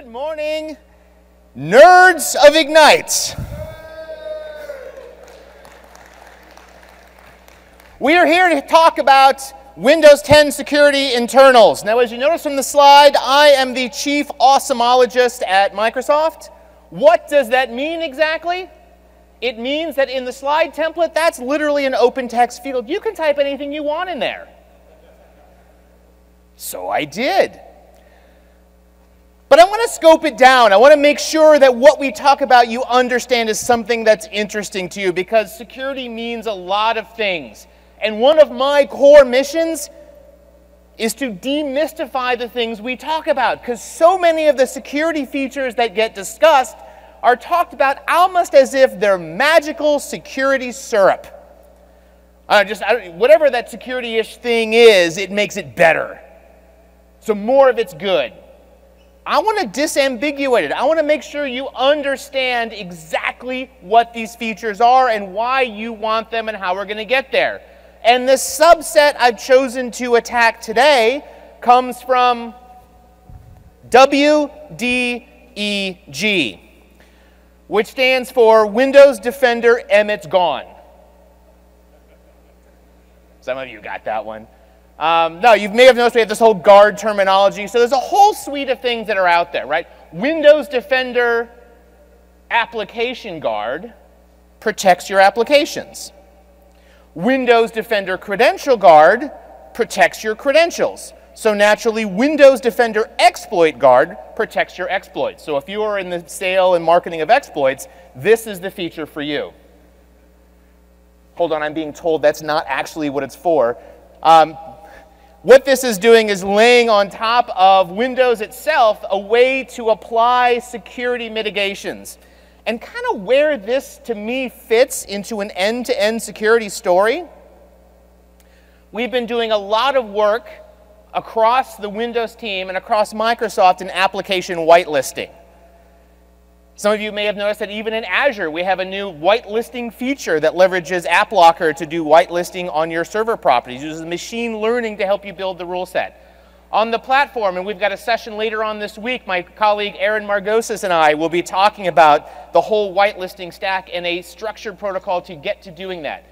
Good morning, nerds of Ignite. We are here to talk about Windows 10 security internals. Now, as you notice from the slide, I am the chief awesomologist at Microsoft. What does that mean exactly? It means that in the slide template, that's literally an open text field. You can type anything you want in there. So I did. But I want to scope it down. I want to make sure that what we talk about you understand is something that's interesting to you, because security means a lot of things. And one of my core missions is to demystify the things we talk about, because so many of the security features that get discussed are talked about almost as if they're magical security syrup. Whatever that security-ish thing is, it makes it better. So more of it's good. I want to disambiguate it. I want to make sure you understand exactly what these features are and why you want them and how we're going to get there. And the subset I've chosen to attack today comes from WDEG, which stands for Windows Defender Emmett's Gone. Some of you got that one. No, you may have noticed we have this whole guard terminology. So there's a whole suite of things that are out there, right? Windows Defender Application Guard protects your applications. Windows Defender Credential Guard protects your credentials. So naturally, Windows Defender Exploit Guard protects your exploits. So if you are in the sale and marketing of exploits, this is the feature for you. Hold on, I'm being told that's not actually what it's for. What this is doing is laying on top of Windows itself a way to apply security mitigations. And kind of where this, to me, fits into an end-to-end security story, we've been doing a lot of work across the Windows team and across Microsoft in application whitelisting. Some of you may have noticed that even in Azure, we have a new whitelisting feature that leverages AppLocker to do whitelisting on your server properties. It uses machine learning to help you build the rule set. On the platform, and we've got a session later on this week, my colleague Aaron Margosis and I will be talking about the whole whitelisting stack and a structured protocol to get to doing that.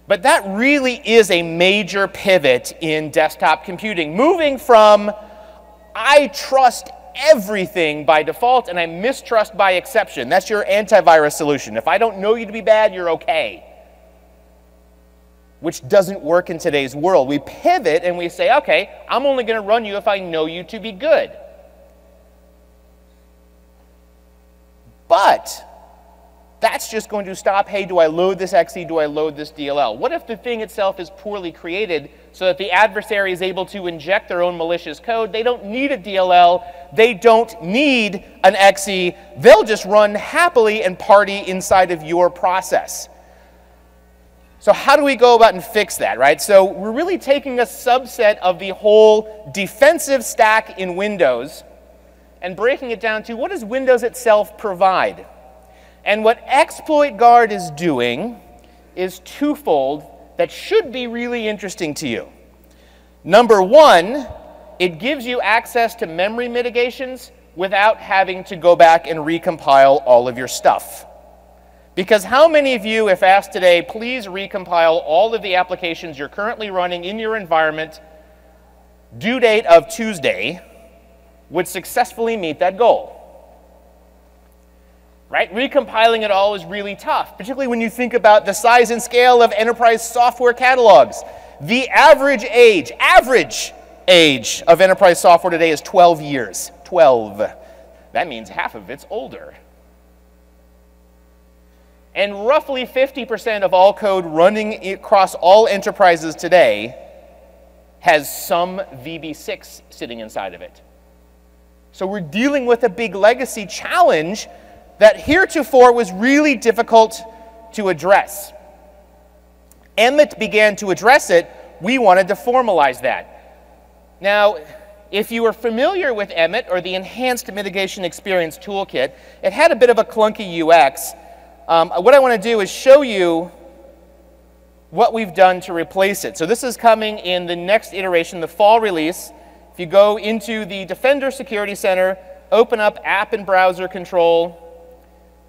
But that really is a major pivot in desktop computing, moving from I trust everything by default and I mistrust by exception. That's your antivirus solution. If I don't know you to be bad, you're okay. Which doesn't work in today's world. We pivot and we say, okay, I'm only going to run you if I know you to be good. But that's just going to stop, hey, do I load this XE, do I load this DLL? What if the thing itself is poorly created so that the adversary is able to inject their own malicious code? They don't need a DLL, they don't need an XE, they'll just run happily and party inside of your process. So how do we go about and fix that, right? So we're really taking a subset of the whole defensive stack in Windows and breaking it down to what does Windows itself provide? And what Exploit Guard is doing is twofold that should be really interesting to you. Number one, it gives you access to memory mitigations without having to go back and recompile all of your stuff. Because how many of you, if asked today, please recompile all of the applications you're currently running in your environment, due date of Tuesday, would successfully meet that goal? Right? Recompiling it all is really tough, particularly when you think about the size and scale of enterprise software catalogs. The average age of enterprise software today is 12 years. 12. That means half of it's older. And roughly 50% of all code running across all enterprises today has some VB6 sitting inside of it. So we're dealing with a big legacy challenge that heretofore was really difficult to address. Emmett began to address it. We wanted to formalize that. Now, if you are familiar with Emmett or the Enhanced Mitigation Experience Toolkit, it had a bit of a clunky UX. What I want to do is show you what we've done to replace it. So this is coming in the next iteration, the fall release. If you go into the Defender Security Center, open up app and browser control,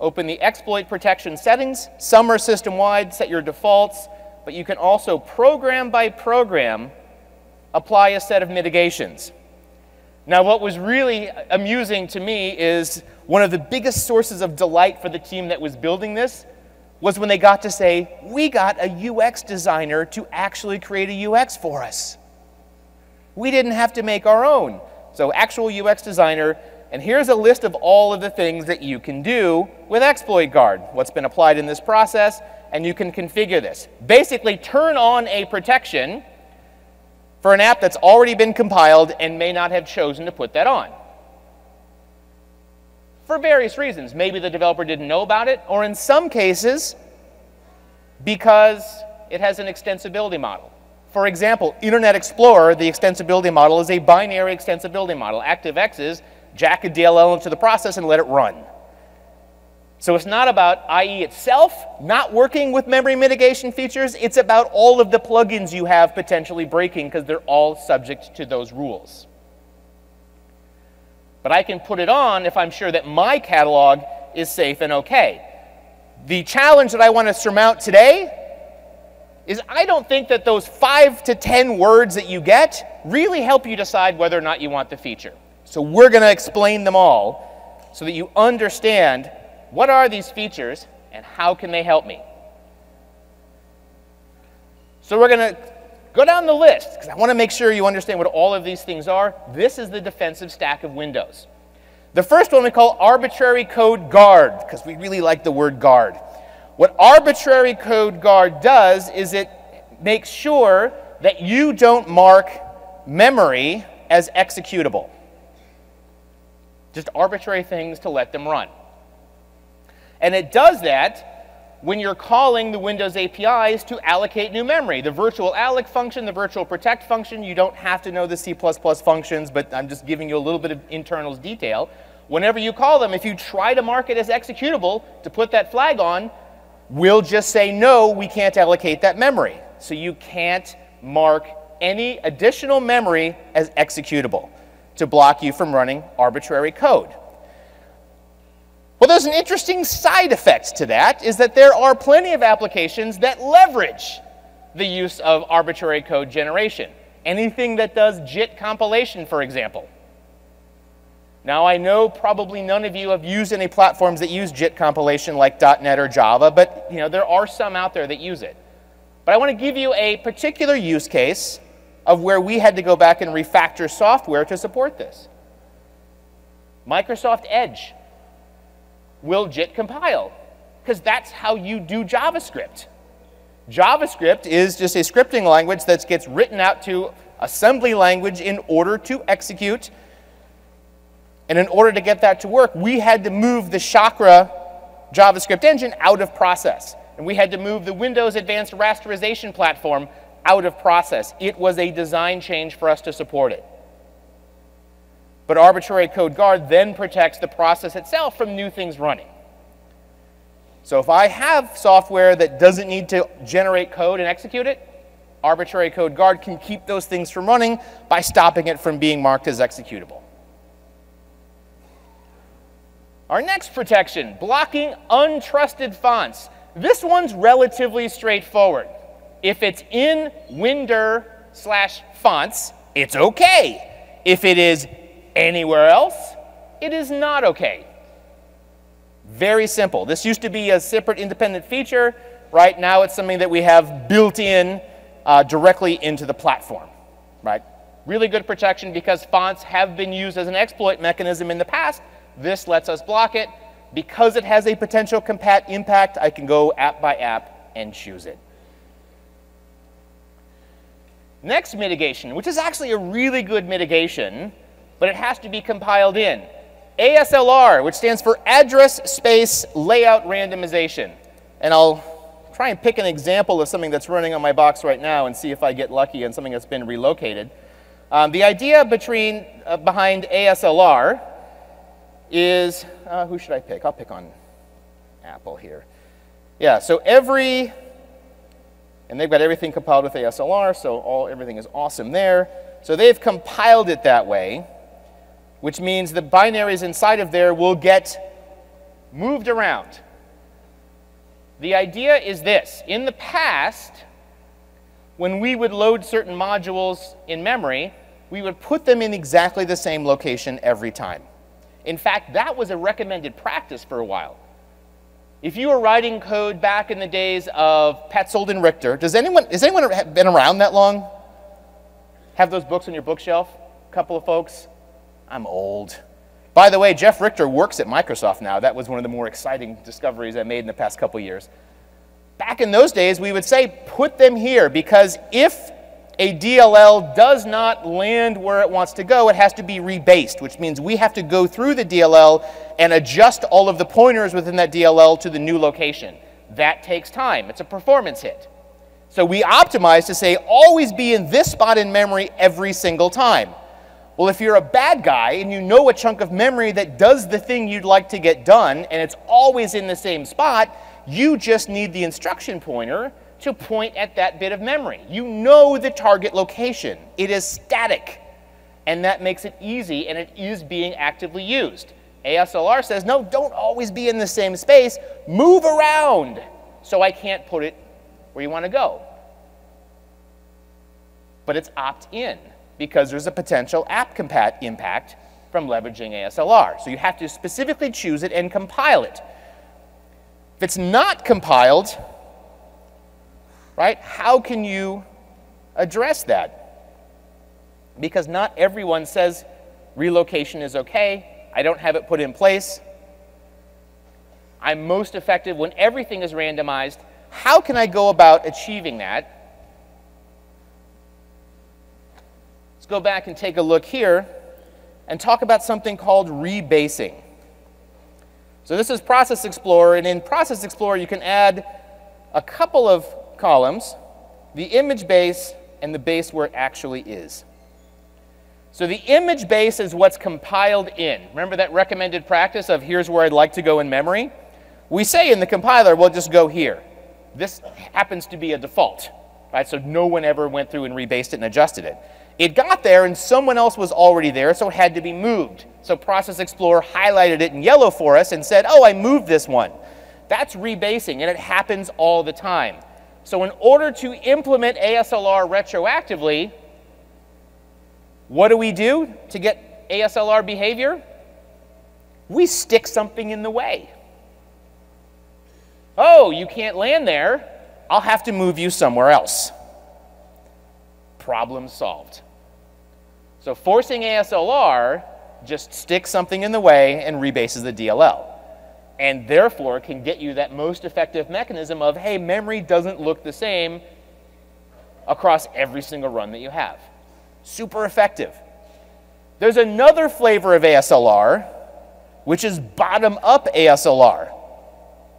open the exploit protection settings. Some are system-wide, set your defaults, but you can also program by program apply a set of mitigations. Now, what was really amusing to me is one of the biggest sources of delight for the team that was building this was when they got to say, we got a UX designer to actually create a UX for us. We didn't have to make our own. So actual UX designer, and here's a list of all of the things that you can do with Exploit Guard, what's been applied in this process, and you can configure this. Basically, turn on a protection for an app that's already been compiled and may not have chosen to put that on. For various reasons. Maybe the developer didn't know about it, or in some cases, because it has an extensibility model. For example, Internet Explorer, the extensibility model, is a binary extensibility model. ActiveX is jack a DLL into the process and let it run. So it's not about IE itself not working with memory mitigation features. It's about all of the plugins you have potentially breaking because they're all subject to those rules. But I can put it on if I'm sure that my catalog is safe and okay. The challenge that I want to surmount today is I don't think that those 5 to 10 words that you get really help you decide whether or not you want the feature. So we're going to explain them all so that you understand what are these features and how can they help me. So we're going to go down the list because I want to make sure you understand what all of these things are. This is the defensive stack of Windows. The first one we call arbitrary code guard because we really like the word guard. What arbitrary code guard does is it makes sure that you don't mark memory as executable. Just arbitrary things to let them run. And it does that when you're calling the Windows APIs to allocate new memory. The virtual alloc function, the virtual protect function, you don't have to know the C++ functions, but I'm just giving you a little bit of internals detail. Whenever you call them, if you try to mark it as executable to put that flag on, we'll just say, no, we can't allocate that memory. So you can't mark any additional memory as executable to block you from running arbitrary code. Well, there's an interesting side effect to that, is that there are plenty of applications that leverage the use of arbitrary code generation. Anything that does JIT compilation, for example. Now, I know probably none of you have used any platforms that use JIT compilation like .NET or Java, but there are some out there that use it. But I want to give you a particular use case of where we had to go back and refactor software to support this. Microsoft Edge will JIT compile, because that's how you do JavaScript. JavaScript is just a scripting language that gets written out to assembly language in order to execute. And in order to get that to work, we had to move the Chakra JavaScript engine out of process. And we had to move the Windows Advanced Rasterization platform out of process. It was a design change for us to support it. But arbitrary code guard then protects the process itself from new things running. So if I have software that doesn't need to generate code and execute it, arbitrary code guard can keep those things from running by stopping it from being marked as executable. Our next protection, blocking untrusted fonts. This one's relatively straightforward. If it's in Winder/fonts, it's okay. If it is anywhere else, it is not okay. Very simple. This used to be a separate independent feature. Right now it's something that we have built in directly into the platform. Right? Really good protection because fonts have been used as an exploit mechanism in the past. This lets us block it. Because it has a potential compat impact, I can go app by app and choose it. Next mitigation, which is actually a really good mitigation, but it has to be compiled in. ASLR, which stands for Address Space Layout Randomization. And I'll try and pick an example of something that's running on my box right now and see if I get lucky on something that's been relocated. The idea behind ASLR is, who should I pick? I'll pick on Apple here. Yeah, so and they've got everything compiled with ASLR, so everything is awesome there. So they've compiled it that way. which means the binaries inside of there will get moved around. The idea is this. In the past, when we would load certain modules in memory, we would put them in exactly the same location every time. In fact, that was a recommended practice for a while. If you were writing code back in the days of Petzold and Richter, has anyone been around that long? Have those books on your bookshelf? A couple of folks? I'm old. By the way, Jeff Richter works at Microsoft now. That was one of the more exciting discoveries I made in the past couple years. Back in those days, we would say, put them here, because if a DLL does not land where it wants to go, it has to be rebased, which means we have to go through the DLL and adjust all of the pointers within that DLL to the new location. That takes time. It's a performance hit. So we optimize to say, always be in this spot in memory every single time. Well, if you're a bad guy and you know a chunk of memory that does the thing you'd like to get done, and it's always in the same spot, you just need the instruction pointer to point at that bit of memory. You know the target location. It is static, and that makes it easy, and it is being actively used. ASLR says, no, don't always be in the same space. Move around so I can't put it where you want to go. But it's opt-in, because there's a potential app impact from leveraging ASLR. So you have to specifically choose it and compile it. If it's not compiled, right, how can you address that? Because not everyone says relocation is okay. I don't have it put in place. I'm most effective when everything is randomized. How can I go about achieving that? Let's go back and take a look here and talk about something called rebasing. So this is Process Explorer, and in Process Explorer you can add a couple of columns, the image base and the base where it actually is. So the image base is what's compiled in. Remember that recommended practice of here's where I'd like to go in memory? We say in the compiler, we'll just go here. This happens to be a default, right? So no one ever went through and rebased it and adjusted it. It got there and someone else was already there, so it had to be moved. So Process Explorer highlighted it in yellow for us and said, oh, I moved this one. That's rebasing, and it happens all the time. So in order to implement ASLR retroactively, what do to get ASLR behavior? We stick something in the way. Oh, you can't land there. I'll have to move you somewhere else. Problem solved. So forcing ASLR just sticks something in the way and rebases the DLL. And therefore can get you that most effective mechanism of, hey, memory doesn't look the same across every single run that you have. Super effective. There's another flavor of ASLR, which is bottom-up ASLR,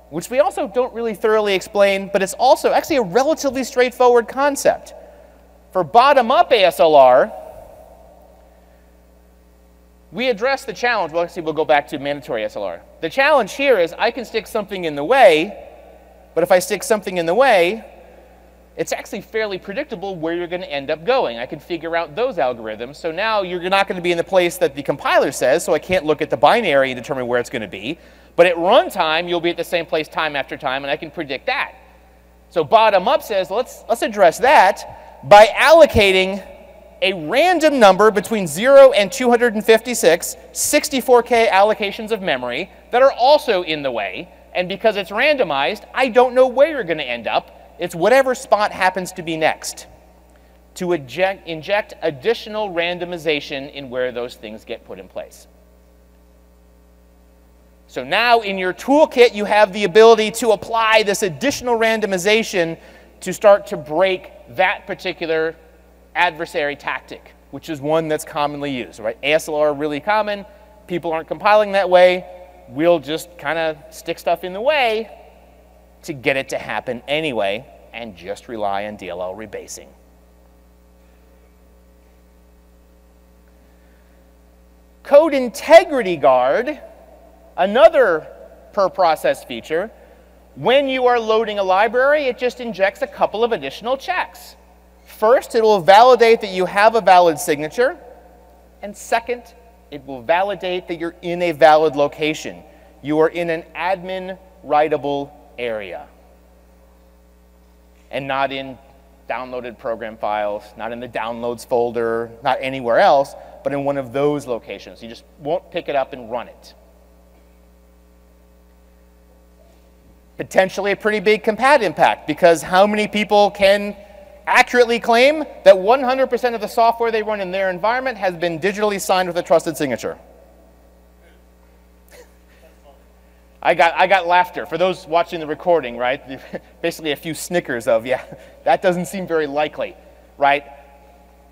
which we also don't really thoroughly explain, but it's also actually a relatively straightforward concept. For bottom-up ASLR, we address the challenge. Well, actually, we'll go back to mandatory ASLR. The challenge here is I can stick something in the way, but if I stick something in the way, it's actually fairly predictable where you're going to end up going. I can figure out those algorithms. So now you're not going to be in the place that the compiler says, so I can't look at the binary and determine where it's going to be. But at runtime, you'll be at the same place time after time, and I can predict that. So bottom-up says, let's address that by allocating a random number between 0 and 256, 64K allocations of memory that are also in the way. And because it's randomized, I don't know where you're going to end up. It's whatever spot happens to be next, to inject additional randomization in where those things get put in place. So now in your toolkit, you have the ability to apply this additional randomization to start to break that particular adversary tactic, which is one that's commonly used, right? ASLR really common. People aren't compiling that way. We'll just kind of stick stuff in the way to get it to happen anyway and just rely on DLL rebasing. Code integrity guard, another per process feature. When you are loading a library, it just injects a couple of additional checks. First, it will validate that you have a valid signature. And second, It will validate that you're in a valid location. You are in an admin writable area and not in downloaded program files, not in the downloads folder, not anywhere else, but in one of those locations. You just won't pick it up and run it. Potentially a pretty big compat impact, because how many people can accurately claim that 100% of the software they run in their environment has been digitally signed with a trusted signature? I got laughter. For those watching the recording, right? Basically a few snickers of, yeah, that doesn't seem very likely, right?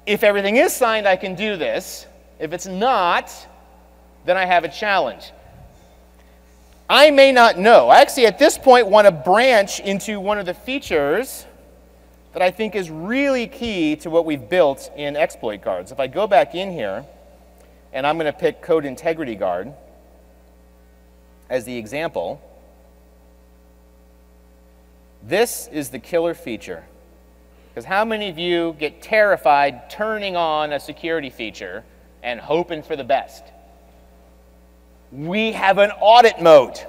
If everything is signed, I can do this. If it's not, then I have a challenge. I may not know. I actually, at this point, want to branch into one of the features that I think is really key to what we've built in exploit guards. If I go back in here, and I'm going to pick Code Integrity Guard as the example, this is the killer feature. Because how many of you get terrified turning on a security feature and hoping for the best? We have an audit mode.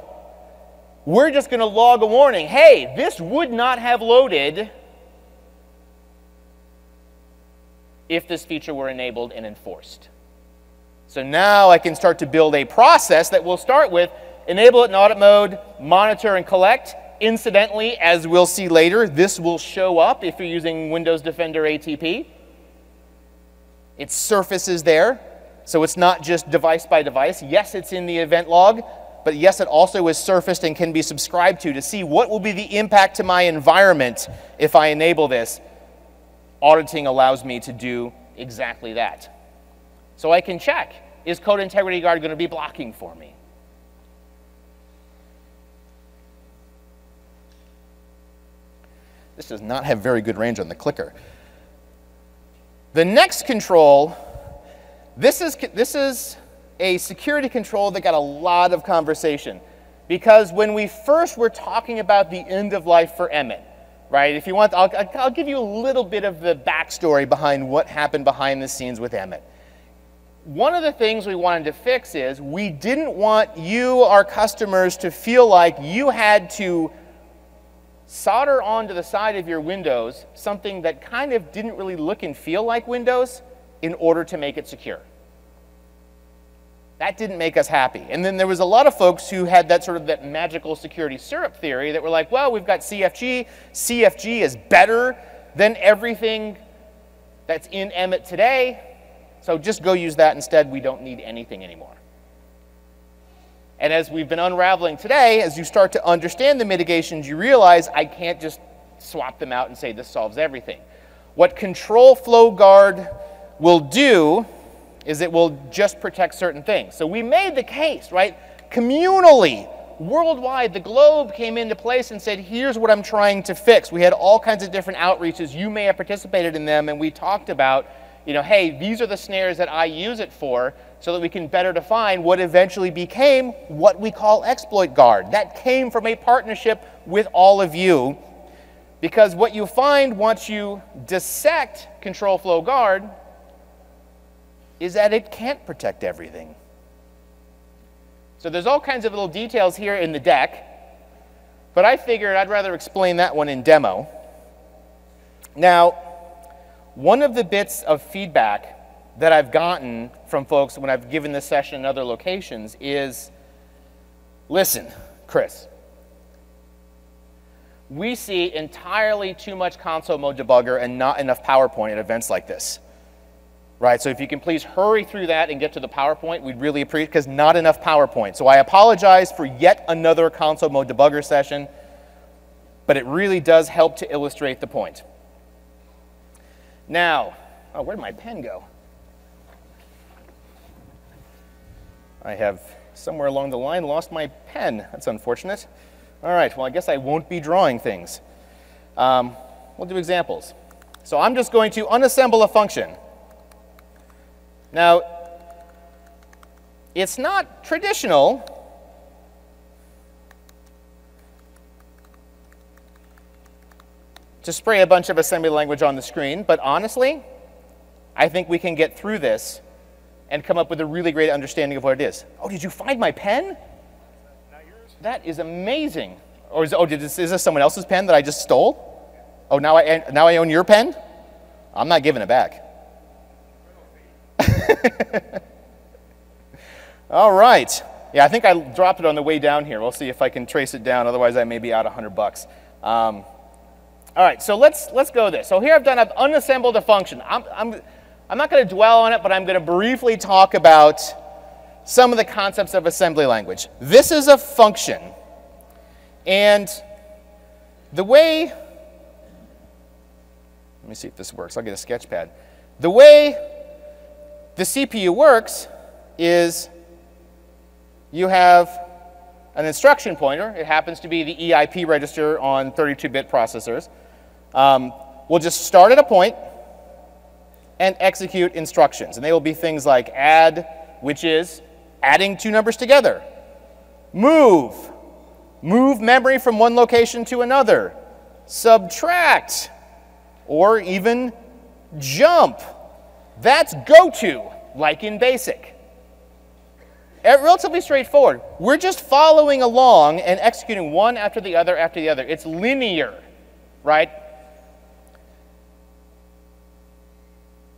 We're just going to log a warning. Hey, this would not have loaded if this feature were enabled and enforced. So now I can start to build a process that will start with enable it in audit mode, monitor and collect. Incidentally, as we'll see later, this will show up if you're using Windows Defender ATP. It surfaces there, so it's not just device by device. Yes, it's in the event log, but yes, it also is surfaced and can be subscribed to see what will be the impact to my environment if I enable this. Auditing allows me to do exactly that. So I can check, is Code Integrity Guard going to be blocking for me? This does not have very good range on the clicker. The next control, this is a security control that got a lot of conversation. Because when we first were talking about the end of life for Emmet, right? If you want, I'll give you a little bit of the backstory behind what happened behind the scenes with Emmet. One of the things we wanted to fix is we didn't want you, our customers, to feel like you had to solder onto the side of your Windows something that kind of didn't really look and feel like Windows in order to make it secure. That didn't make us happy. And then there was a lot of folks who had that sort of that magical security syrup theory that were like, well, we've got CFG. CFG is better than everything that's in Emmet today, so just go use that instead. We don't need anything anymore. And as we've been unraveling today, as you start to understand the mitigations, you realize I can't just swap them out and say this solves everything. What Control Flow Guard will do is it will just protect certain things. So we made the case, right? Communally, worldwide, the globe came into place and said, here's what I'm trying to fix. We had all kinds of different outreaches. You may have participated in them, and we talked about, you know, hey, these are the snares that I use it for, so that we can better define what eventually became what we call Exploit Guard. That came from a partnership with all of you, because what you find once you dissect Control Flow Guard is that it can't protect everything. So there's all kinds of little details here in the deck, but I figured I'd rather explain that one in demo. Now, one of the bits of feedback that I've gotten from folks when I've given this session in other locations is, listen, Chris, we see entirely too much console mode debugger and not enough PowerPoint at events like this. Right, so if you can please hurry through that and get to the PowerPoint, we'd really appreciate it, because not enough PowerPoint. So I apologize for yet another console mode debugger session, but it really does help to illustrate the point. Now, oh, where did my pen go? I have, somewhere along the line, lost my pen. That's unfortunate. All right, well, I guess I won't be drawing things. We'll do examples. So I'm just going to unassemble a function. Now, it's not traditional to spray a bunch of assembly language on the screen, but honestly, I think we can get through this and come up with a really great understanding of what it is. Oh, did you find my pen? Not yours? That is amazing. Or is this someone else's pen that I just stole? Oh, now I own your pen? I'm not giving it back. All right. Yeah, I think I dropped it on the way down here. We'll see if I can trace it down. Otherwise, I may be out $100. All right, so let's go this. So here I've unassembled a function. I'm not going to dwell on it, but I'm going to briefly talk about some of the concepts of assembly language. This is a function. And the way, let me see if this works. I'll get a sketch pad. The way the CPU works is you have an instruction pointer. It happens to be the EIP register on 32-bit processors. We'll just start at a point and execute instructions. And they will be things like add, which is adding two numbers together. Move memory from one location to another. Subtract, or even jump. That's go to, like in BASIC. Relatively straightforward. We're just following along and executing one after the other after the other. It's linear, right?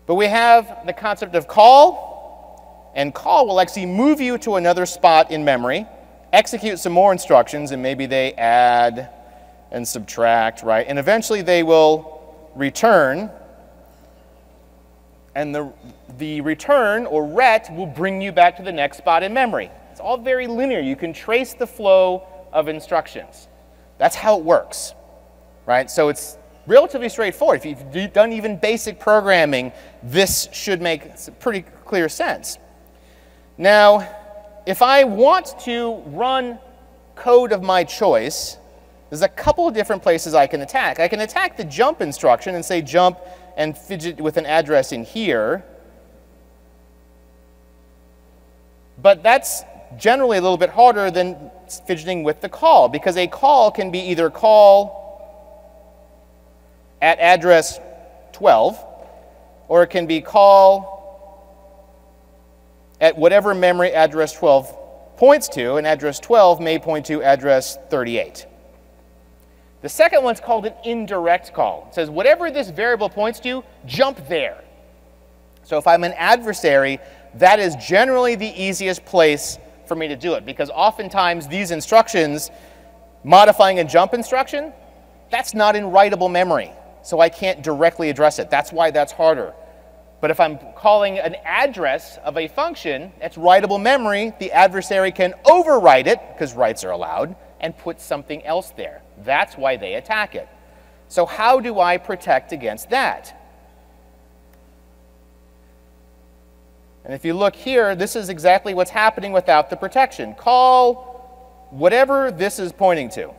But we have the concept of call, and call will actually move you to another spot in memory, execute some more instructions, and maybe they add and subtract, right? And eventually they will return, and the return, or ret, will bring you back to the next spot in memory. It's all very linear. You can trace the flow of instructions. That's how it works, right? So it's relatively straightforward. If you've done even basic programming, this should make pretty clear sense. Now, if I want to run code of my choice, there's a couple of different places I can attack. I can attack the jump instruction and say jump and fidget with an address in here. But that's generally a little bit harder than fidgeting with the call, because a call can be either call at address 12, or it can be call at whatever memory address 12 points to, and address 12 may point to address 38. The second one's called an indirect call. It says whatever this variable points to, jump there. So if I'm an adversary, that is generally the easiest place for me to do it, because oftentimes these instructions, modifying a jump instruction, that's not in writable memory, so I can't directly address it. That's why that's harder. But if I'm calling an address of a function, that's writable memory, the adversary can overwrite it, because writes are allowed, and put something else there. That's why they attack it. So how do I protect against that? And if you look here, this is exactly what's happening without the protection. Call whatever this is pointing to.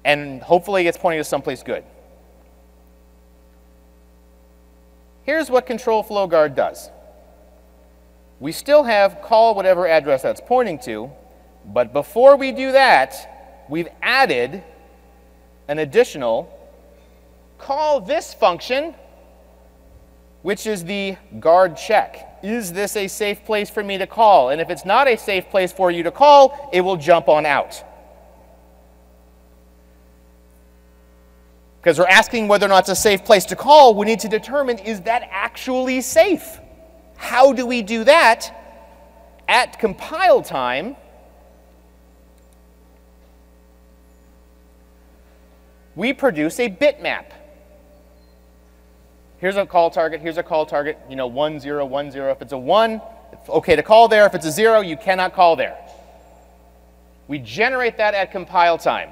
And hopefully it's pointing to someplace good. Here's what control flow guard does. We still have call whatever address that's pointing to, but before we do that, we've added an additional call this function, which is the guard check. Is this a safe place for me to call? And if it's not a safe place for you to call, it will jump on out. Because we're asking whether or not it's a safe place to call, we need to determine, is that actually safe? How do we do that? At compile time, we produce a bitmap. Here's a call target, here's a call target, 1, 0, 1, 0. If it's a 1, it's okay to call there. If it's a 0, you cannot call there. We generate that at compile time.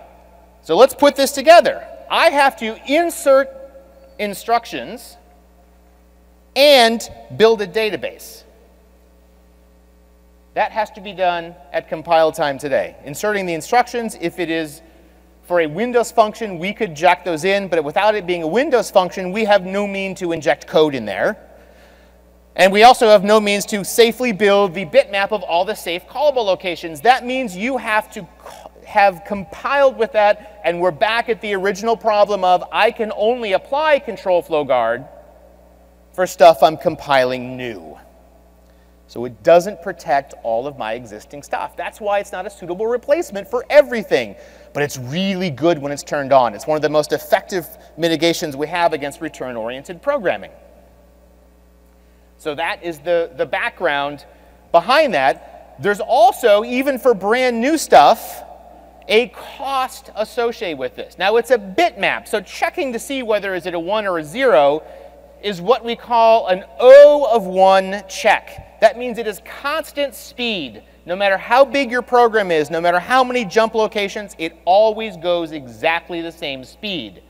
So let's put this together. I have to insert instructions and build a database. That has to be done at compile time today. Inserting the instructions, if it is for a Windows function, we could jack those in, but without it being a Windows function, we have no means to inject code in there. And we also have no means to safely build the bitmap of all the safe callable locations. That means you have to have compiled with that, and we're back at the original problem of I can only apply control flow guard for stuff I'm compiling new. So it doesn't protect all of my existing stuff. That's why it's not a suitable replacement for everything. But it's really good when it's turned on. It's one of the most effective mitigations we have against return-oriented programming. So that is the background behind that. There's also, even for brand new stuff, a cost associated with this. Now it's a bitmap, so checking to see whether is it a 1 or a 0 is what we call an O of 1 check. That means it is constant speed. No matter how big your program is, no matter how many jump locations, it always goes exactly the same speed.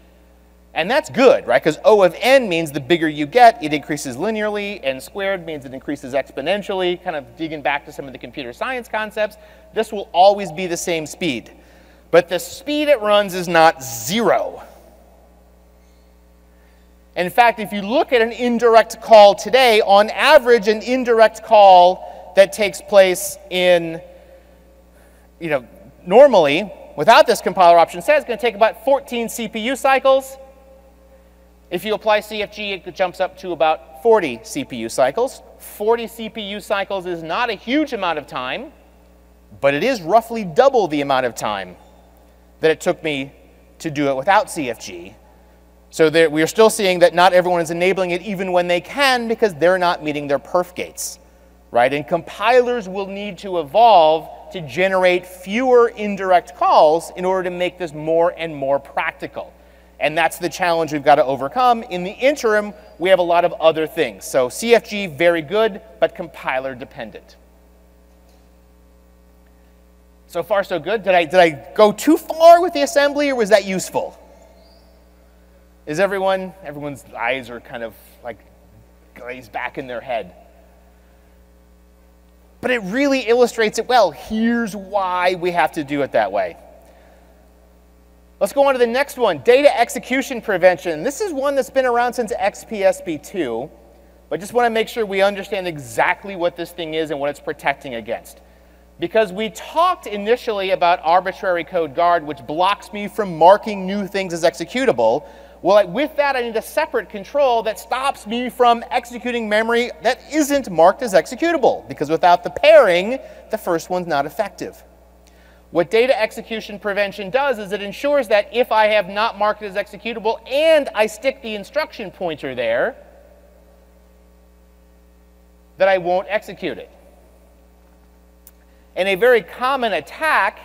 And that's good, right? Because O of n means the bigger you get, it increases linearly, n squared means it increases exponentially, kind of digging back to some of the computer science concepts. This will always be the same speed. But the speed it runs is not 0. In fact, if you look at an indirect call today, on average, an indirect call that takes place in, normally, without this compiler option set, it's going to take about 14 CPU cycles. If you apply CFG, it jumps up to about 40 CPU cycles. 40 CPU cycles is not a huge amount of time, but it is roughly double the amount of time that it took me to do it without CFG. So we are still seeing that not everyone is enabling it even when they can because they're not meeting their perf gates, right? And compilers will need to evolve to generate fewer indirect calls in order to make this more and more practical. And that's the challenge we've got to overcome. In the interim, we have a lot of other things. So CFG, very good, but compiler dependent. So far, so good. Did I go too far with the assembly, or was that useful? Is everyone's eyes are kind of like glazed back in their head. But it really illustrates it well. Here's why we have to do it that way. Let's go on to the next one, data execution prevention. This is one that's been around since XPSP2, but I just want to make sure we understand exactly what this thing is and what it's protecting against. Because we talked initially about arbitrary code guard, which blocks me from marking new things as executable. Well, with that, I need a separate control that stops me from executing memory that isn't marked as executable, because without the pairing, the first one's not effective. What data execution prevention does is it ensures that if I have not marked it as executable and I stick the instruction pointer there, that I won't execute it. And a very common attack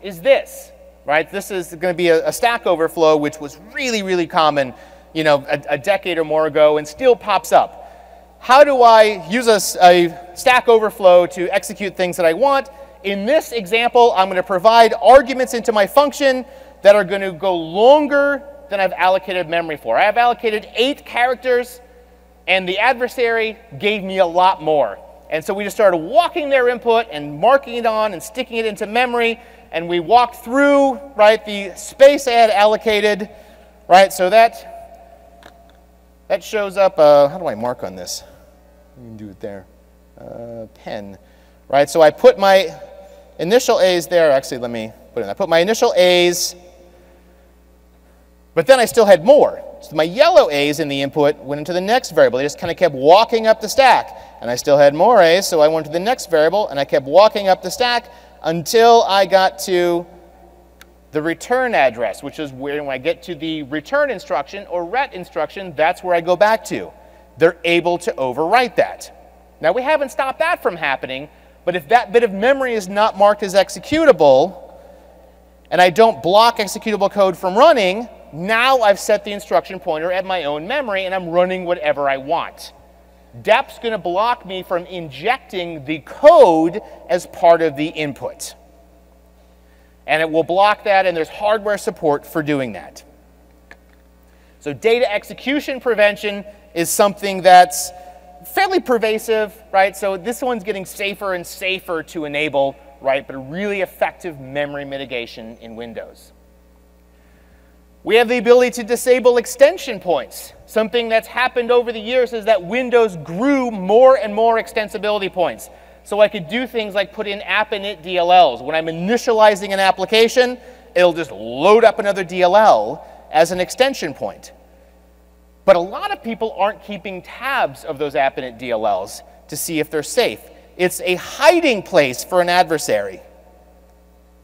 is this. Right? This is going to be a Stack Overflow, which was really, really common, a decade or more ago, and still pops up. How do I use a Stack Overflow to execute things that I want? In this example, I'm going to provide arguments into my function that are going to go longer than I've allocated memory for. I have allocated 8 characters, and the adversary gave me a lot more. And so we just started walking their input and marking it on and sticking it into memory. And we walked through, right, the space I had allocated, right? So that shows up, how do I mark on this? You can do it there. Pen, right? So I put my initial A's there. Actually, let me put it in. I put my initial A's, but then I still had more. So my yellow A's in the input went into the next variable. They just kind of kept walking up the stack. And I still had more A's, so I went to the next variable, and I kept walking up the stack until I got to the return address, which is where when I get to the return instruction or ret instruction, that's where I go back to. They're able to overwrite that. Now, we haven't stopped that from happening, but if that bit of memory is not marked as executable, and I don't block executable code from running, now I've set the instruction pointer at my own memory, and I'm running whatever I want. DEP's going to block me from injecting the code as part of the input. And it will block that, and there's hardware support for doing that. So data execution prevention is something that's fairly pervasive, right? So this one's getting safer and safer to enable, right? But a really effective memory mitigation in Windows. We have the ability to disable extension points. Something that's happened over the years is that Windows grew more and more extensibility points. So I could do things like put in app init DLLs. When I'm initializing an application, it'll just load up another DLL as an extension point. But a lot of people aren't keeping tabs of those appendant DLLs to see if they're safe. It's a hiding place for an adversary.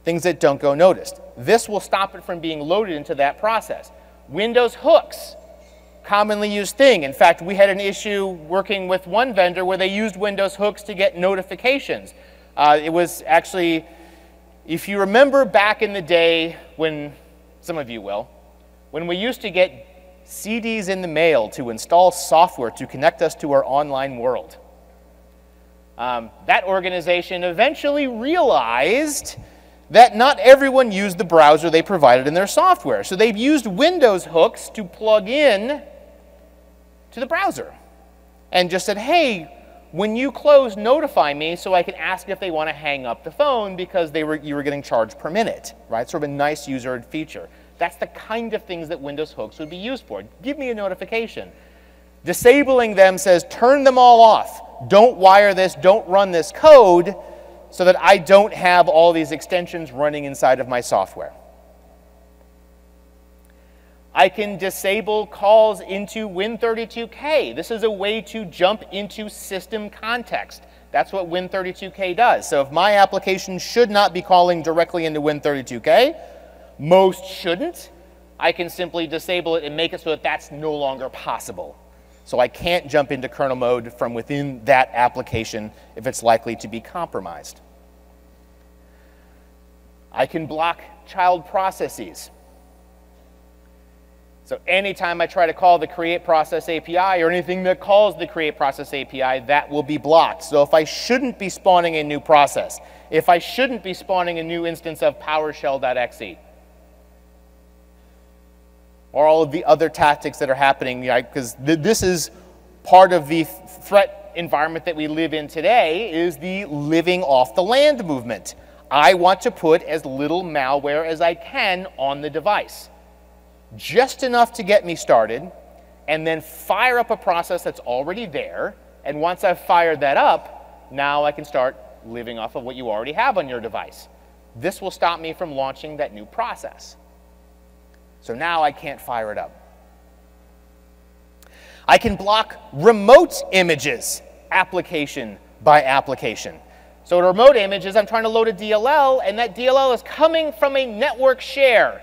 Things that don't go noticed. This will stop it from being loaded into that process. Windows hooks, commonly used thing. In fact, we had an issue working with one vendor where they used Windows hooks to get notifications. It was actually, if you remember back in the day when, some of you will, when we used to get CDs in the mail to install software to connect us to our online world. That organization eventually realized that not everyone used the browser they provided in their software. So they've used Windows hooks to plug in to the browser and just said, hey, when you close, notify me so I can ask if they want to hang up the phone because you were getting charged per minute, right? Sort of a nice user feature. That's the kind of things that Windows hooks would be used for. Give me a notification. Disabling them says turn them all off. Don't wire this, don't run this code so that I don't have all these extensions running inside of my software. I can disable calls into Win32K. This is a way to jump into system context. That's what Win32K does. So if my application should not be calling directly into Win32K, most shouldn't, I can simply disable it and make it so that that's no longer possible. So I can't jump into kernel mode from within that application if it's likely to be compromised. I can block child processes. So anytime I try to call the create process API or anything that calls the create process API, that will be blocked. So if I shouldn't be spawning a new process, if I shouldn't be spawning a new instance of PowerShell.exe, or all of the other tactics that are happening, because this is part of the threat environment that we live in today, is the living off the land movement. I want to put as little malware as I can on the device. Just enough to get me started, and then fire up a process that's already there, and once I've fired that up, now I can start living off of what you already have on your device. This will stop me from launching that new process. So now I can't fire it up. I can block remote images, application by application. So a remote image is I'm trying to load a DLL, and that DLL is coming from a network share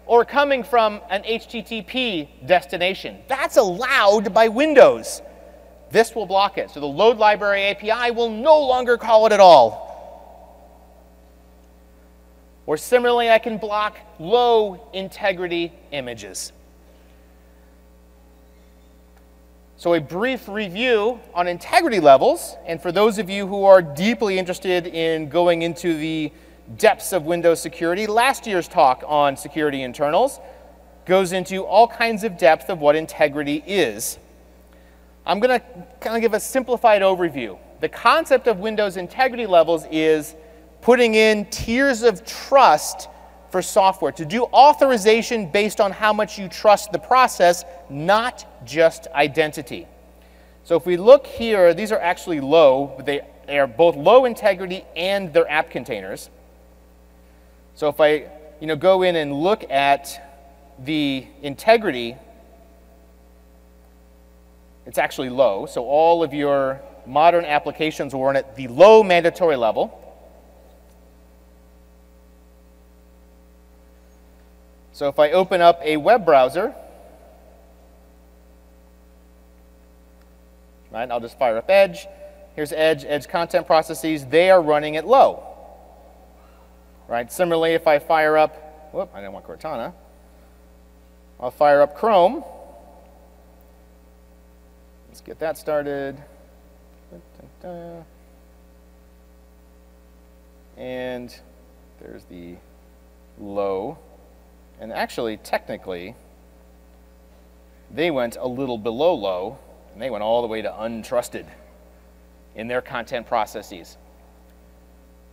or coming from an HTTP destination. That's allowed by Windows. This will block it. So the load library API will no longer call it at all. Or similarly, I can block low integrity images. So a brief review on integrity levels, and for those of you who are deeply interested in going into the depths of Windows security, last year's talk on security internals goes into all kinds of depth of what integrity is. I'm going to kind of give a simplified overview. The concept of Windows integrity levels is putting in tiers of trust for software, to do authorization based on how much you trust the process, not just identity. So if we look here, these are actually low, but they are both low integrity and they're app containers. So if I go in and look at the integrity, it's actually low. So all of your modern applications will run at the low mandatory level. So if I open up a web browser, right, I'll just fire up Edge. Here's Edge, Edge content processes. They are running at low. Right? Similarly, if I fire up, whoop, I didn't want Cortana. I'll fire up Chrome. Let's get that started. And there's the low. And actually, technically, they went a little below low, and they went all the way to untrusted in their content processes.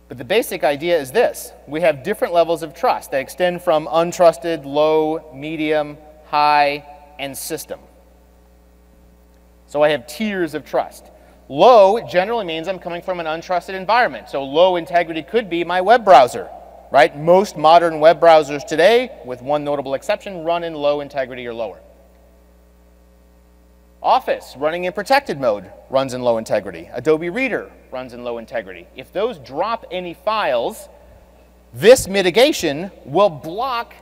But the basic idea is this. We have different levels of trust that extend from untrusted, low, medium, high, and system. So I have tiers of trust. Low generally means I'm coming from an untrusted environment. So low integrity could be my web browser. Right? Most modern web browsers today, with one notable exception, run in low integrity or lower. Office running in protected mode runs in low integrity. Adobe Reader runs in low integrity. If those drop any files, this mitigation will block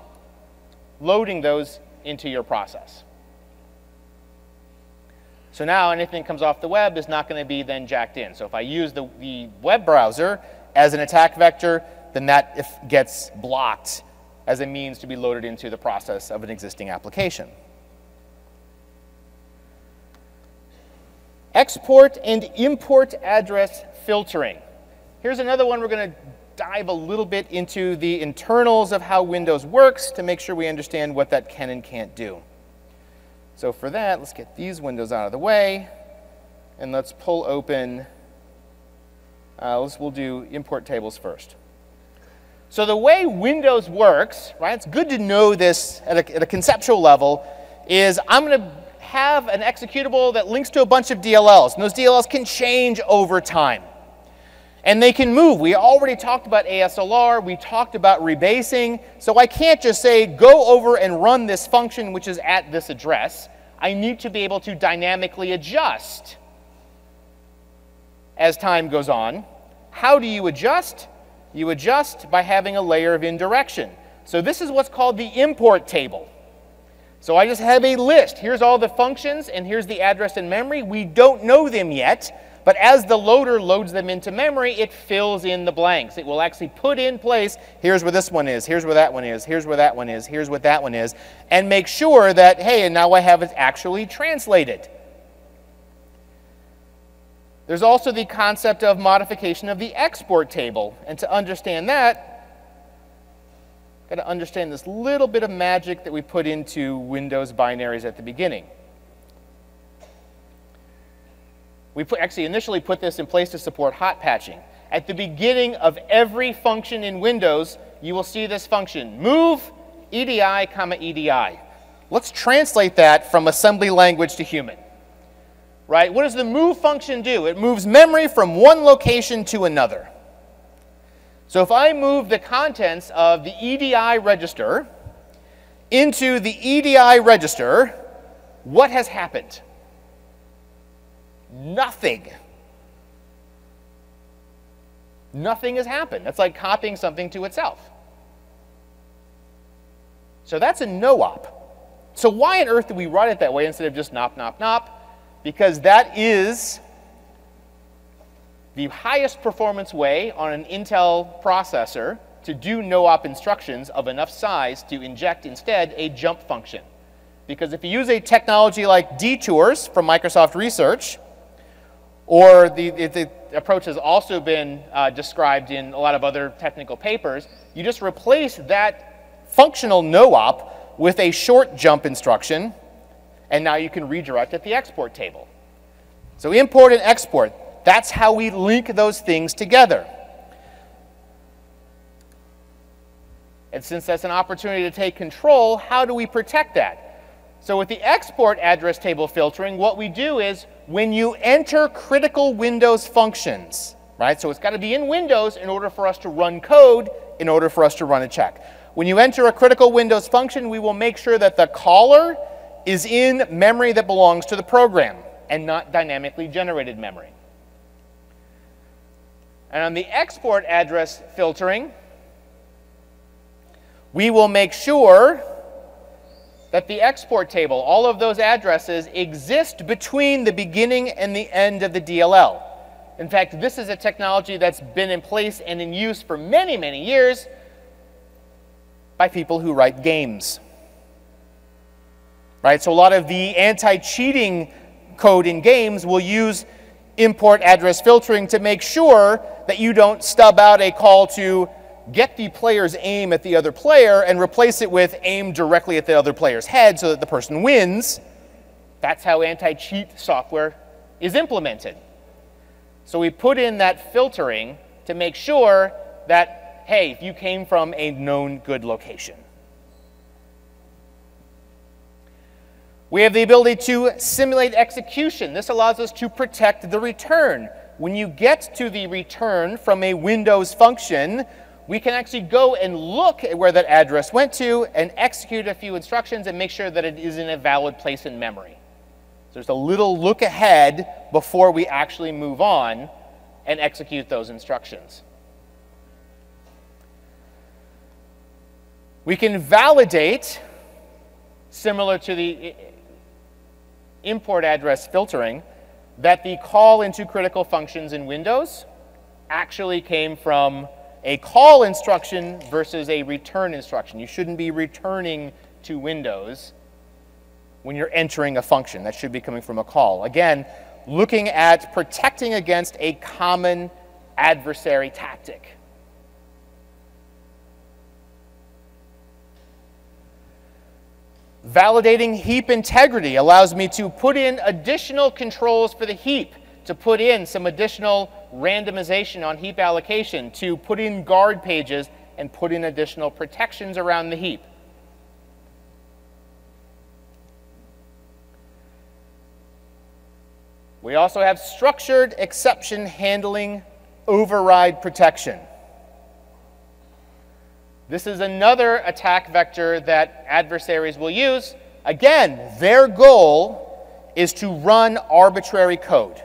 loading those into your process. So now anything that comes off the web is not going to be then jacked in. So if I use the web browser as an attack vector, then that gets blocked as a means to be loaded into the process of an existing application. Export and import address filtering. Here's another one we're going to dive a little bit into the internals of how Windows works to make sure we understand what that can and can't do. So for that, let's get these windows out of the way, and let's pull open, we'll do import tables first. So the way Windows works, right, it's good to know this at a conceptual level, is I'm going to have an executable that links to a bunch of DLLs, and those DLLs can change over time. And they can move. We already talked about ASLR, we talked about rebasing, so I can't just say, go over and run this function which is at this address. I need to be able to dynamically adjust as time goes on. How do you adjust? You adjust by having a layer of indirection. So this is what's called the import table. So I just have a list. Here's all the functions, and here's the address in memory. We don't know them yet. But as the loader loads them into memory, it fills in the blanks. It will actually put in place, here's where this one is, here's where that one is, here's where that one is, here's what that one is, and make sure that, hey, and now I have it actually translated. There's also the concept of modification of the export table. And to understand that, got to understand this little bit of magic that we put into Windows binaries at the beginning. We actually initially put this in place to support hot patching. At the beginning of every function in Windows, you will see this function, move EDI, EDI. Let's translate that from assembly language to human. Right? What does the move function do? It moves memory from one location to another. So if I move the contents of the EDI register into the EDI register, what has happened? Nothing. Nothing has happened. That's like copying something to itself. So that's a no-op. So why on earth do we write it that way instead of just nop, nop, nop? Because that is the highest performance way on an Intel processor to do no-op instructions of enough size to inject instead a jump function. Because if you use a technology like detours from Microsoft Research, or the approach has also been described in a lot of other technical papers, you just replace that functional no-op with a short jump instruction, and now you can redirect at the export table. So import and export, that's how we link those things together. And since that's an opportunity to take control, how do we protect that? So with the export address table filtering, what we do is when you enter critical Windows functions, right? So it's got to be in Windows in order for us to run code, in order for us to run a check. When you enter a critical Windows function, we will make sure that the caller is in memory that belongs to the program and not dynamically generated memory. And on the export address filtering, we will make sure that the export table, all of those addresses, exist between the beginning and the end of the DLL. In fact, this is a technology that's been in place and in use for many, many years by people who write games. Right? So a lot of the anti-cheating code in games will use import address filtering to make sure that you don't stub out a call to get the player's aim at the other player and replace it with aim directly at the other player's head so that the person wins. That's how anti-cheat software is implemented. So we put in that filtering to make sure that, hey, if you came from a known good location. We have the ability to simulate execution. This allows us to protect the return. When you get to the return from a Windows function, we can actually go and look at where that address went to and execute a few instructions and make sure that it is in a valid place in memory. There's a little look ahead before we actually move on and execute those instructions. We can validate, similar to the import address filtering, that the call into critical functions in Windows actually came from a call instruction versus a return instruction. You shouldn't be returning to Windows when you're entering a function. That should be coming from a call. Again, looking at protecting against a common adversary tactic. Validating heap integrity allows me to put in additional controls for the heap, to put in some additional randomization on heap allocation, to put in guard pages and put in additional protections around the heap. We also have structured exception handling override protection. This is another attack vector that adversaries will use. Again, their goal is to run arbitrary code.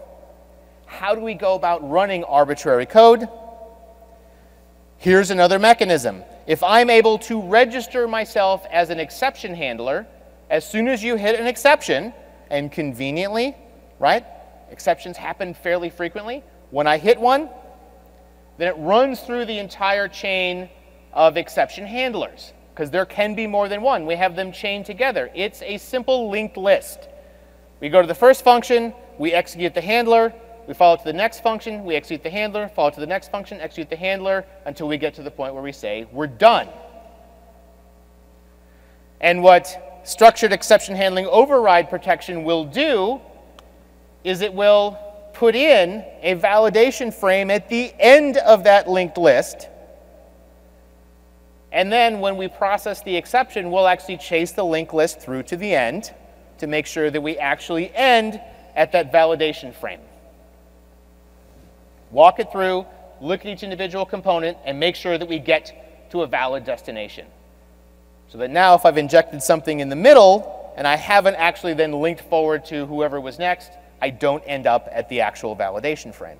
How do we go about running arbitrary code? Here's another mechanism. If I'm able to register myself as an exception handler, as soon as you hit an exception, and conveniently, right, exceptions happen fairly frequently, when I hit one, then it runs through the entire chain of exception handlers, because there can be more than one. We have them chained together. It's a simple linked list. We go to the first function, we execute the handler, we follow to the next function, we execute the handler, follow to the next function, execute the handler, until we get to the point where we say we're done. And what structured exception handling override protection will do is it will put in a validation frame at the end of that linked list. And then when we process the exception, we'll actually chase the linked list through to the end to make sure that we actually end at that validation frame. Walk it through, look at each individual component, and make sure that we get to a valid destination. So that now if I've injected something in the middle and I haven't actually then linked forward to whoever was next, I don't end up at the actual validation frame.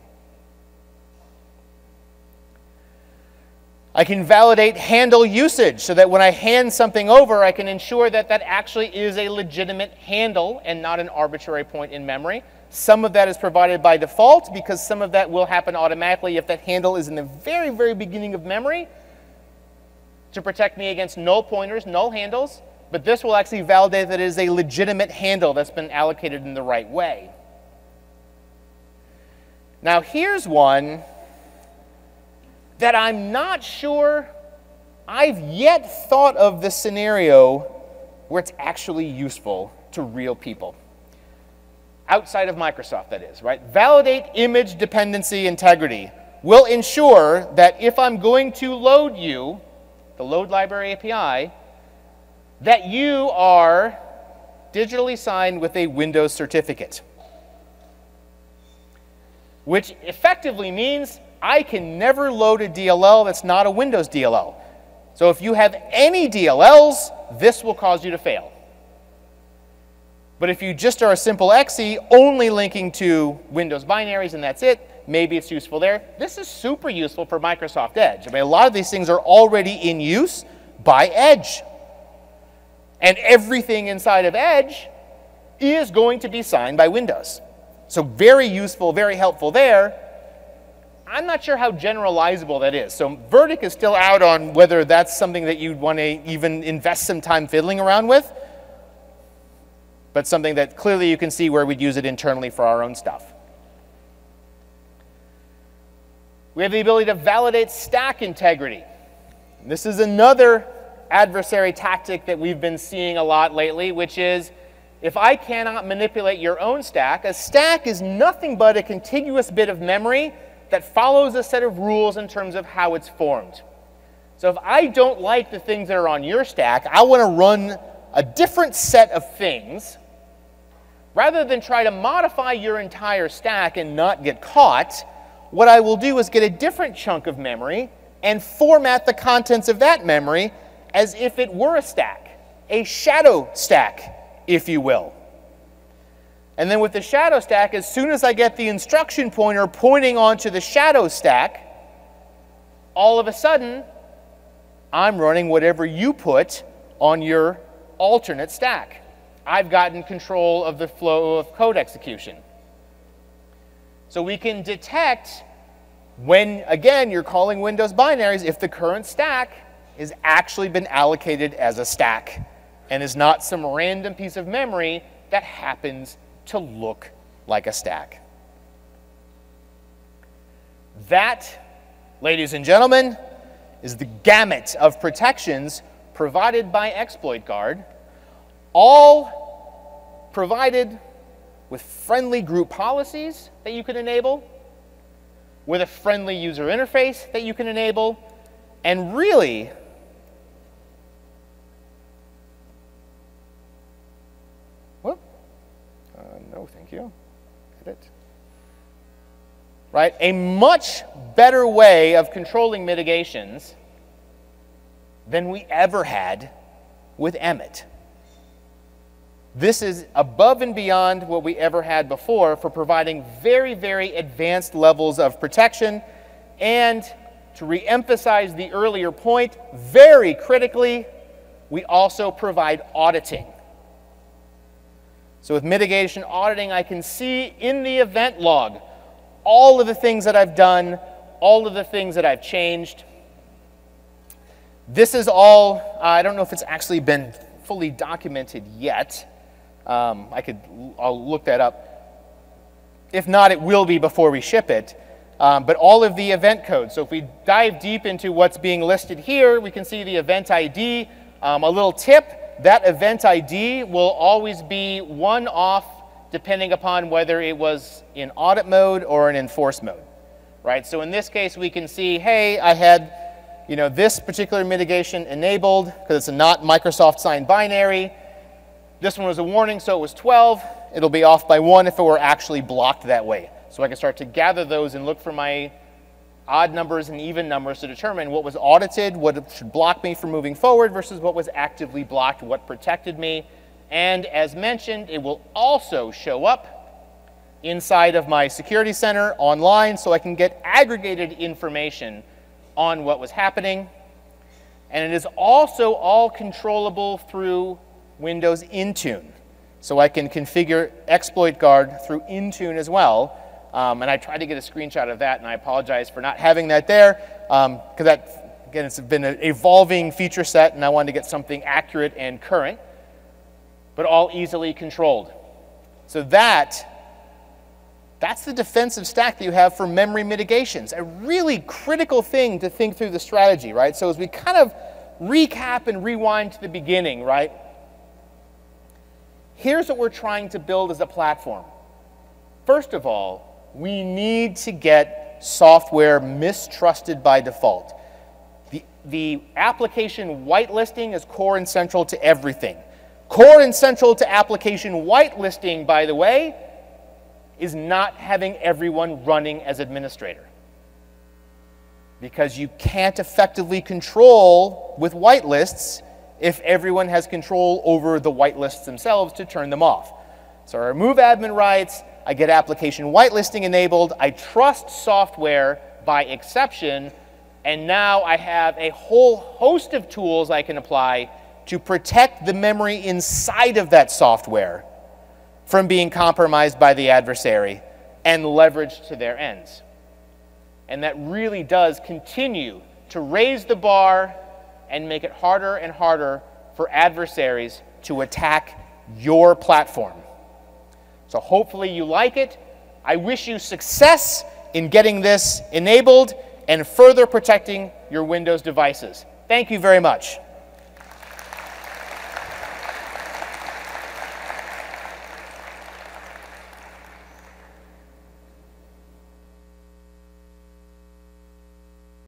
I can validate handle usage so that when I hand something over, I can ensure that that actually is a legitimate handle and not an arbitrary point in memory. Some of that is provided by default because some of that will happen automatically if that handle is in the very, very beginning of memory to protect me against null pointers, null handles. But this will actually validate that it is a legitimate handle that's been allocated in the right way. Now here's one that I'm not sure I've yet thought of the scenario where it's actually useful to real people. Outside of Microsoft, that is, right? Validate image dependency integrity will ensure that if I'm going to load you, the load library API, that you are digitally signed with a Windows certificate, which effectively means I can never load a DLL that's not a Windows DLL. So if you have any DLLs, this will cause you to fail. But if you just are a simple exe only linking to Windows binaries and that's it, maybe it's useful there. This is super useful for Microsoft Edge. I mean, a lot of these things are already in use by Edge. And everything inside of Edge is going to be signed by Windows. So very useful, very helpful there. I'm not sure how generalizable that is. So Verdict is still out on whether that's something that you'd want to even invest some time fiddling around with, but something that clearly you can see where we'd use it internally for our own stuff. We have the ability to validate stack integrity. This is another adversary tactic that we've been seeing a lot lately, which is if I cannot manipulate your own stack, a stack is nothing but a contiguous bit of memory that follows a set of rules in terms of how it's formed. So if I don't like the things that are on your stack, I want to run a different set of things. Rather than try to modify your entire stack and not get caught, what I will do is get a different chunk of memory and format the contents of that memory as if it were a stack, a shadow stack, if you will. And then with the shadow stack, as soon as I get the instruction pointer pointing onto the shadow stack, all of a sudden, I'm running whatever you put on your alternate stack. I've gotten control of the flow of code execution. So we can detect when, again, you're calling Windows binaries, if the current stack has actually been allocated as a stack and is not some random piece of memory that happens to look like a stack. That, ladies and gentlemen, is the gamut of protections provided by Exploit Guard, all provided with friendly group policies that you can enable, with a friendly user interface that you can enable, and really, no, thank you. Edit. Right? A much better way of controlling mitigations than we ever had with Emmet. This is above and beyond what we ever had before for providing very, very advanced levels of protection. And to re-emphasize the earlier point, very critically, we also provide auditing. So with mitigation auditing, I can see in the event log all of the things that I've done, all of the things that I've changed. This is all, I don't know if it's actually been fully documented yet. I'll look that up. If not, it will be before we ship it. But all of the event codes. So if we dive deep into what's being listed here, we can see the event ID. A little tip. That event ID will always be one off depending upon whether it was in audit mode or in enforce mode, right? So in this case, we can see, hey, I had this particular mitigation enabled because it's a not Microsoft signed binary. This one was a warning, so it was 12. It'll be off by 1 if it were actually blocked that way. So I can start to gather those and look for my odd numbers and even numbers to determine what was audited, what should block me from moving forward versus what was actively blocked, what protected me. And as mentioned, it will also show up inside of my security center online so I can get aggregated information on what was happening. And it is also all controllable through Windows Intune. So I can configure Exploit Guard through Intune as well. And I tried to get a screenshot of that, and I apologize for not having that there, because that, again, it's been an evolving feature set, and I wanted to get something accurate and current, but all easily controlled. So that's the defensive stack that you have for memory mitigations, a really critical thing to think through the strategy, right? So as we kind of recap and rewind to the beginning, right? Here's what we're trying to build as a platform. First of all, we need to get software mistrusted by default. The application whitelisting is core and central to everything. Core and central to application whitelisting, by the way, is not having everyone running as administrator. Because you can't effectively control with whitelists if everyone has control over the whitelists themselves to turn them off. So I remove admin rights, I get application whitelisting enabled, I trust software by exception, and now I have a whole host of tools I can apply to protect the memory inside of that software from being compromised by the adversary and leveraged to their ends. And that really does continue to raise the bar and make it harder and harder for adversaries to attack your platform. So hopefully you like it. I wish you success in getting this enabled and further protecting your Windows devices. Thank you very much.